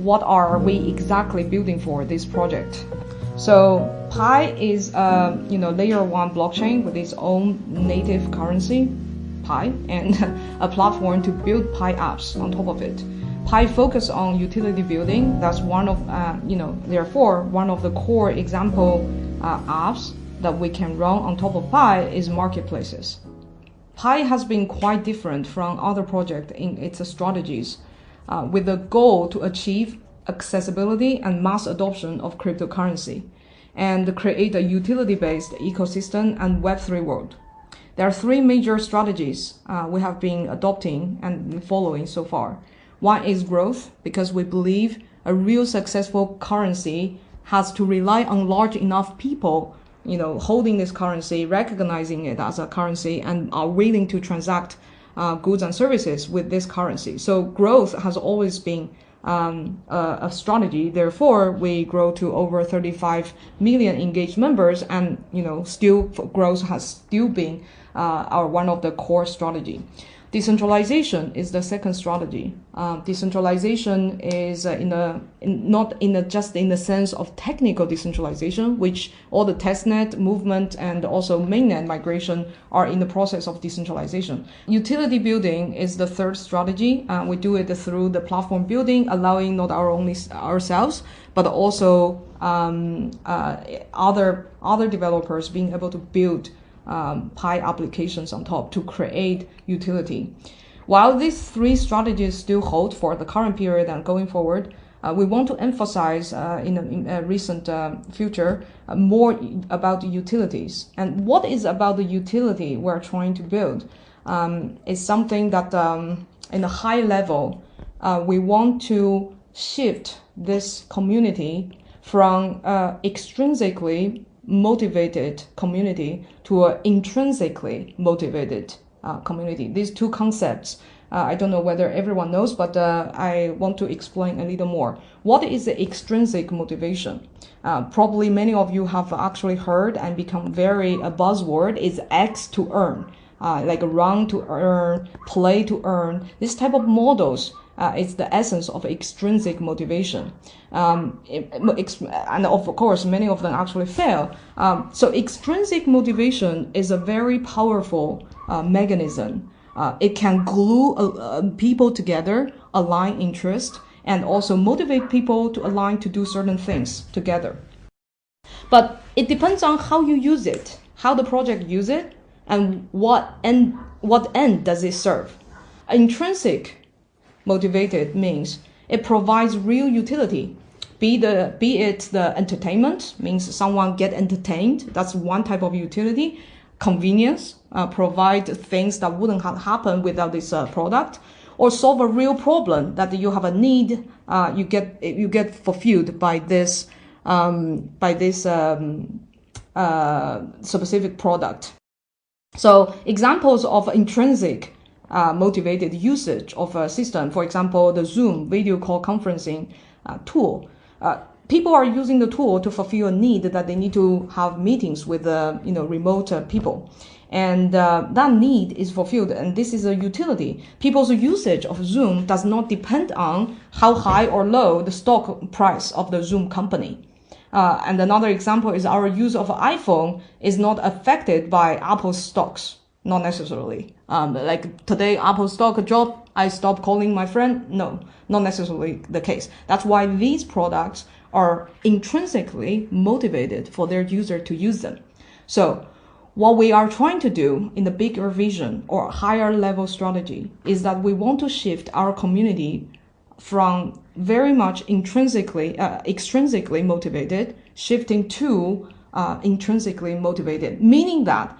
what are we exactly building for this project. So Pi is layer 1 blockchain with its own native currency, Pi, and a platform to build Pi apps on top of it. Pi focus on utility building. That's one of therefore one of the core example apps that we can run on top of Pi is marketplaces. Pi has been quite different from other projects in its strategies, with the goal to achieve accessibility and mass adoption of cryptocurrency, and create a utility-based ecosystem and Web3 world. There are 3 major strategies we have been adopting and following so far. One is growth, because we believe a real successful currency has to rely on large enough people, holding this currency, recognizing it as a currency, and are willing to transact goods and services with this currency. So growth has always been a strategy. Therefore, we grow to over 35 million engaged members, and still growth has still been one of the core strategy. Decentralization is the second strategy. Decentralization is not just in the sense of technical decentralization, which all the testnet movement and also mainnet migration are in the process of decentralization. Utility building is the third strategy. We do it through the platform building, allowing not only ourselves, but also other developers being able to build Pi applications on top to create utility. While these 3 strategies still hold for the current period and going forward, we want to emphasize in a recent future more about the utilities. And what is about the utility we're trying to build is something that in a high level, we want to shift this community from extrinsically motivated community to an intrinsically motivated community. These 2 concepts, I don't know whether everyone knows, but I want to explain a little more. What is the extrinsic motivation? Probably many of you have actually heard and become very a buzzword is X to earn, like run to earn, play to earn. This type of models is the essence of extrinsic motivation. And of course, many of them actually fail. So extrinsic motivation is a very powerful mechanism. It can glue people together, align interest, and also motivate people to align to do certain things together. But it depends on how you use it, how the project use it, and what end does it serve. Intrinsic motivated means it provides real utility, be it the entertainment, means someone get entertained, that's one type of utility. Convenience, provide things that wouldn't have happened without this product, or solve a real problem that you have a need, you get fulfilled by this specific product. So examples of intrinsic motivated usage of a system, for example, the Zoom video call conferencing tool. People are using the tool to fulfill a need that they need to have meetings with remote people. And that need is fulfilled, and this is a utility. People's usage of Zoom does not depend on how high or low the stock price of the Zoom company. And another example is our use of iPhone is not affected by Apple's stocks, not necessarily. Like today, Apple stock dropped, I stopped calling my friend. No, not necessarily the case. That's why these products are intrinsically motivated for their user to use them. So what we are trying to do in the bigger vision or higher level strategy is that we want to shift our community from very much extrinsically motivated, shifting to intrinsically motivated, meaning that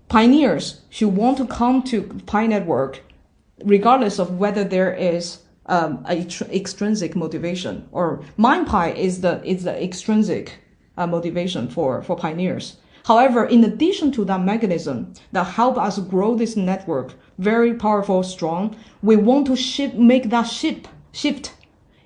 pioneers should want to come to Pi Network regardless of whether there is extrinsic motivation, or MindPi is the extrinsic motivation for pioneers. However, in addition to that mechanism that help us grow this network, very powerful, strong, we want to make that shift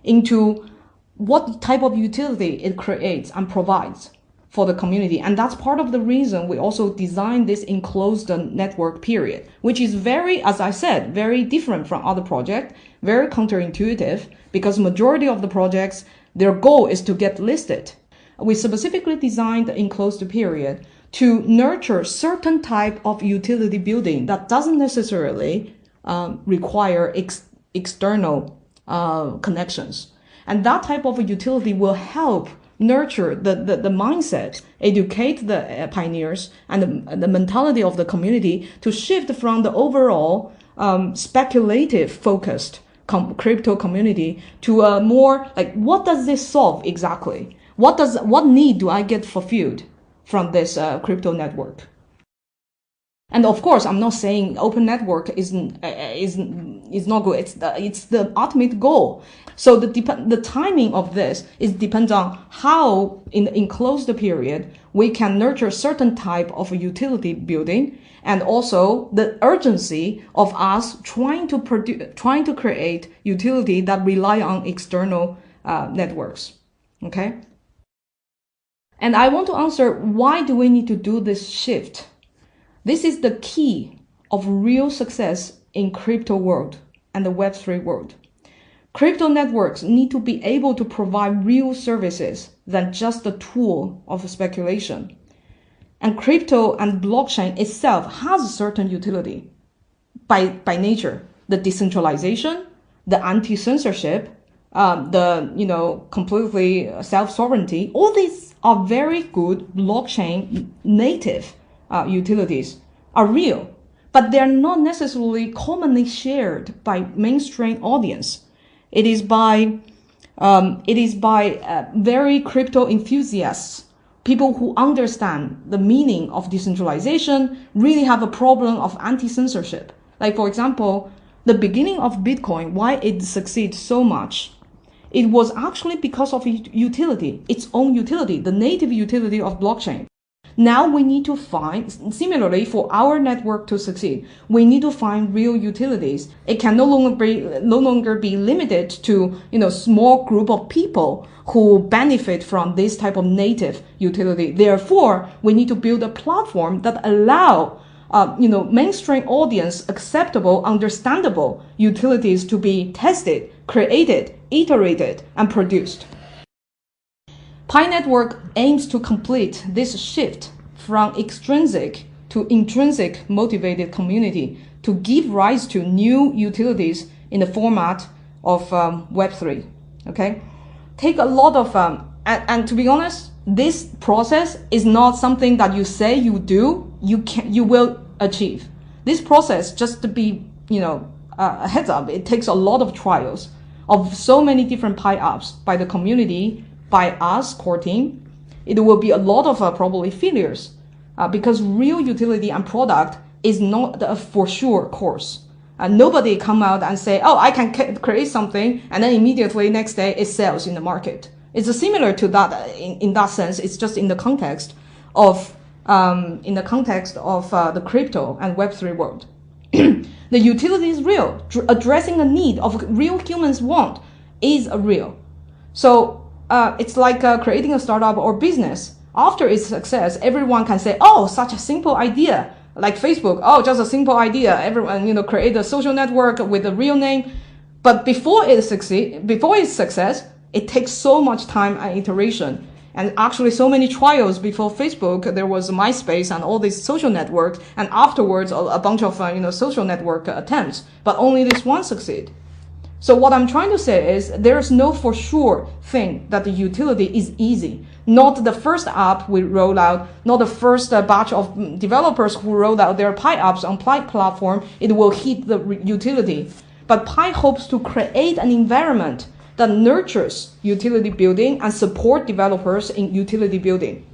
into what type of utility it creates and provides for the community. And that's part of the reason we also designed this enclosed network period, which is very, as I said, very different from other projects, very counterintuitive because majority of the projects, their goal is to get listed. We specifically designed the enclosed period to nurture certain type of utility building that doesn't necessarily require external connections. And that type of a utility will help nurture the mindset, educate the pioneers and the mentality of the community to shift from the overall speculative focused crypto community to a more like, what does this solve exactly? What need do I get fulfilled from this crypto network? And of course, I'm not saying open network is not good. It's the ultimate goal. So the timing of this depends on how in the enclosed period we can nurture certain type of utility building, and also the urgency of us trying to create utility that rely on external networks. Okay. And I want to answer, why do we need to do this shift? This is the key of real success in crypto world and the Web3 world. Crypto networks need to be able to provide real services than just a tool of speculation. And crypto and blockchain itself has a certain utility by nature. The decentralization, the anti-censorship, the completely self-sovereignty, all these are very good blockchain native utilities are real, but they're not necessarily commonly shared by mainstream audience. It is by very crypto enthusiasts, people who understand the meaning of decentralization, really have a problem of anti-censorship. Like, for example, the beginning of Bitcoin, why it succeeds so much, it was actually because of utility, its own utility, the native utility of blockchain. Now we need to find, similarly for our network to succeed, we need to find real utilities. It can no longer be limited to, small group of people who benefit from this type of native utility. Therefore, we need to build a platform that allow, mainstream audience acceptable, understandable utilities to be tested, created, iterated, and produced. Pi Network aims to complete this shift from extrinsic to intrinsic motivated community to give rise to new utilities in the format of Web3. Okay, take a lot of and to be honest, this process is not something that you say you do, you will achieve. This process, just to be a heads up, it takes a lot of trials of so many different Pi apps by the community, by us, core team. It will be a lot of probably failures because real utility and product is not a for sure course. Nobody come out and say, oh, I can create something, and then immediately next day it sells in the market. It's similar to that in that sense. It's just in the context of the crypto and Web3 world. The utility is real. Addressing a need of real humans want is real. So it's like creating a startup or business. After its success, everyone can say, oh, such a simple idea. Like Facebook, oh, just a simple idea. Everyone, create a social network with a real name. But before its success, it takes so much time and iteration. And actually so many trials before Facebook. There was MySpace and all these social networks. And afterwards, a bunch of, social network attempts. But only this one succeed. So what I'm trying to say is there's no for sure thing that the utility is easy. Not the first app we roll out, not the first batch of developers who rolled out their Pi apps on Pi platform, it will hit the utility. But Pi hopes to create an environment that nurtures utility building and support developers in utility building,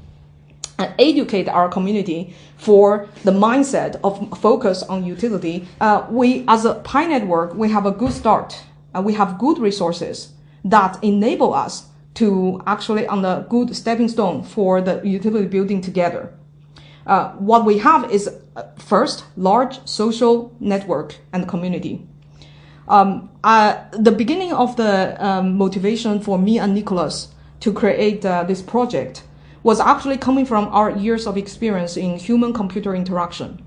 and educate our community for the mindset of focus on utility. We, as a Pi network, we have a good start. We have good resources that enable us to actually on a good stepping stone for the utility building together. What we have is first, large social network and community. The beginning of the motivation for me and Nicholas to create this project was actually coming from our years of experience in human-computer interaction.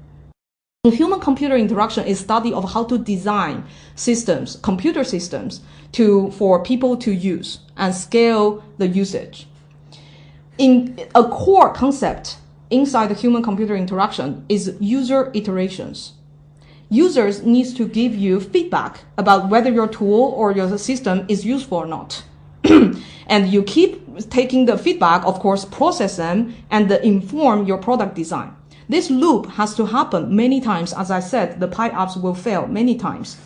Human-computer interaction is study of how to design systems, computer systems, for people to use and scale the usage. In a core concept inside the human-computer interaction is user iterations. Users need to give you feedback about whether your tool or your system is useful or not. And you keep taking the feedback, of course, process them, and inform your product design. This loop has to happen many times. As I said, the Pi apps will fail many times.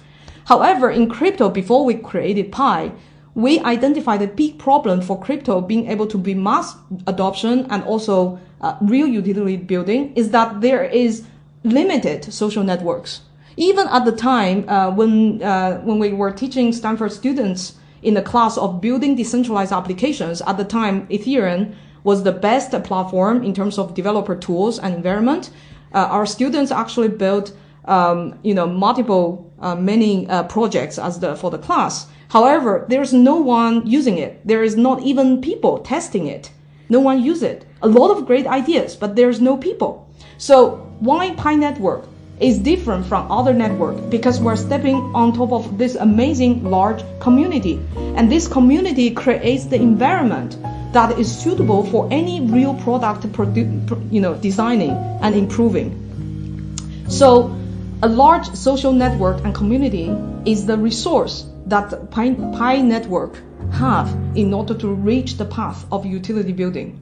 However, in crypto, before we created Pi, we identified a big problem for crypto being able to be mass adoption and also real utility building is that there is limited social networks. Even at the time when we were teaching Stanford students in the class of building decentralized applications, at the time Ethereum was the best platform in terms of developer tools and environment. Our students actually built many projects for the class. However, there's no one using it. There is not even people testing it. No one use it. A lot of great ideas, but there's no people. So why Pi network is different from other network? Because we're stepping on top of this amazing large community. And this community creates the environment that is suitable for any real product designing and improving. So a large social network and community is the resource that Pi network have in order to reach the path of utility building.